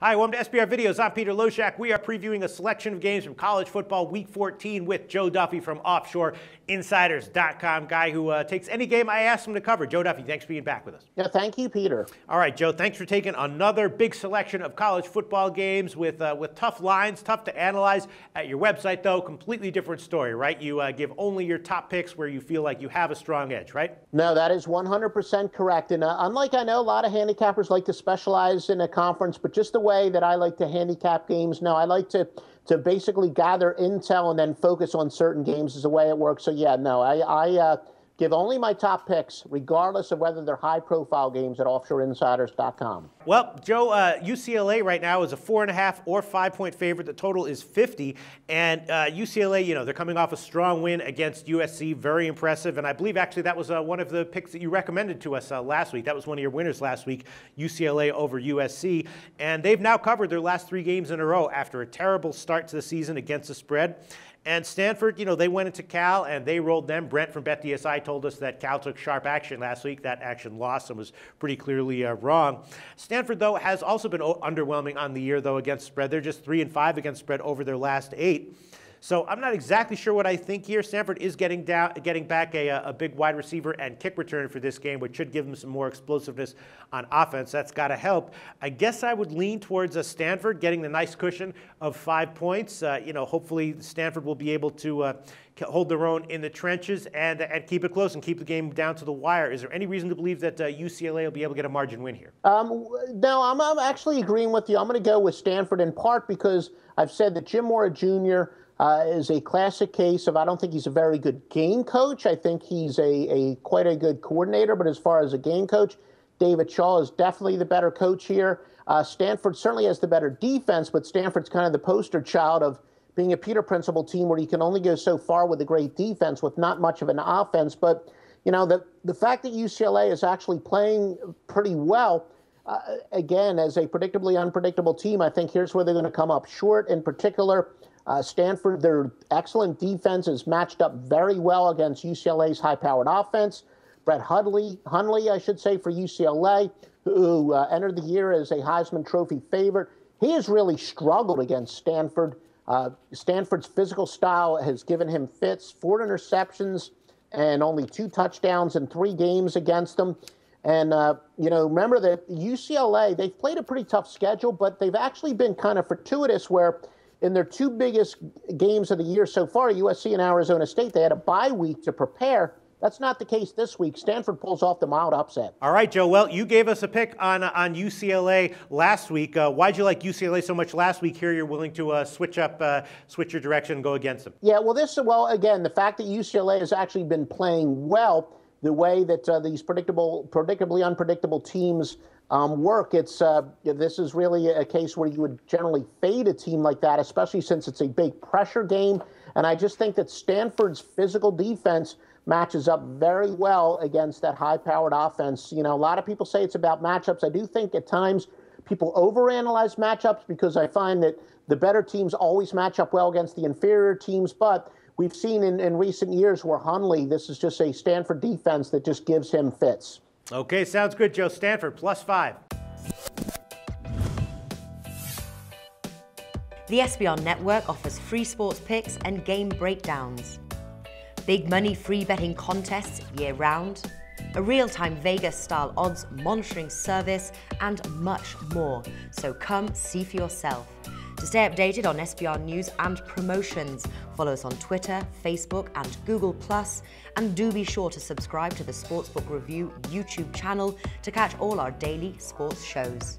Hi, welcome to SBR Videos. I'm Peter Loshak. We are previewing a selection of games from college football Week 14 with Joe Duffy from OffshoreInsiders.com, guy who takes any game I ask him to cover. Joe Duffy, thanks for being back with us. Yeah, thank you, Peter. All right, Joe, thanks for taking another big selection of college football games with tough lines, tough to analyze. At your website, though, completely different story, right? You give only your top picks where you feel like you have a strong edge, right? No, that is 100% correct. And unlike I know a lot of handicappers like to specialize in a conference, but just the way that I like to handicap games, no, I like to basically gather intel and then focus on certain games is the way it works. So, yeah, no, I give only my top picks, regardless of whether they're high-profile games at OffshoreInsiders.com. Well, Joe, UCLA right now is a 4.5 or 5-point favorite. The total is 50. And UCLA, they're coming off a strong win against USC. Very impressive. And I believe, actually, that was one of the picks that you recommended to us last week. That was one of your winners last week, UCLA over USC. And they've now covered their last 3 games in a row after a terrible start to the season against the spread. And Stanford, they went into Cal and they rolled them. Brent from BetDSI told us that Cal took sharp action last week. That action lost and was pretty clearly wrong. Stanford, though, has also been underwhelming on the year, though, against spread. They're just 3-5 against spread over their last 8. So I'm not exactly sure what I think here. Stanford is getting back a big wide receiver and kick returner for this game, which should give them some more explosiveness on offense. That's got to help. I guess I would lean towards Stanford getting the nice cushion of 5 points. Hopefully Stanford will be able to hold their own in the trenches and keep it close and keep the game down to the wire. Is there any reason to believe that UCLA will be able to get a margin win here? No, I'm actually agreeing with you. I'm going to go with Stanford in part because I've said that Jim Mora Jr. Is a classic case of I don't think he's a very good game coach. I think he's quite a good coordinator, but as far as a game coach, David Shaw is definitely the better coach here. Stanford certainly has the better defense, but Stanford's kind of the poster child of being a Peter Principle team where you can only go so far with a great defense with not much of an offense. But, the fact that UCLA is actually playing pretty well, again, as a predictably unpredictable team, I think here's where they're going to come up short. In particular, Stanford, their excellent defense is matched up very well against UCLA's high-powered offense. Brett Hundley, I should say, for UCLA, who entered the year as a Heisman Trophy favorite. He has really struggled against Stanford. Stanford's physical style has given him fits, 4 interceptions and only 2 touchdowns in 3 games against them. And, remember that UCLA, they've played a pretty tough schedule, but they've actually been kind of fortuitous where in their 2 biggest games of the year so far, USC and Arizona State, they had a bye week to prepare. That's not the case this week. Stanford pulls off the mild upset. All right, Joe. Well, you gave us a pick on UCLA last week. Why'd you like UCLA so much last week? Here you're willing to switch your direction and go against them. Yeah, well, again, the fact that UCLA has actually been playing well, the way that these predictably unpredictable teams work, this is really a case where you would generally fade a team like that, especially since it's a big pressure game. And I just think that Stanford's physical defense matches up very well against that high-powered offense. A lot of people say it's about matchups. I do think at times people overanalyze matchups because I find that the better teams always match up well against the inferior teams. But we've seen in recent years where Hundley, this is just a Stanford defense that just gives him fits. Okay, sounds good, Joe. Stanford, +5. The SBR Network offers free sports picks and game breakdowns. Big money free betting contests year-round, a real-time Vegas-style odds monitoring service, and much more. So come see for yourself. To stay updated on SBR news and promotions, follow us on Twitter, Facebook, and Google+, and do be sure to subscribe to the Sportsbook Review YouTube channel to catch all our daily sports shows.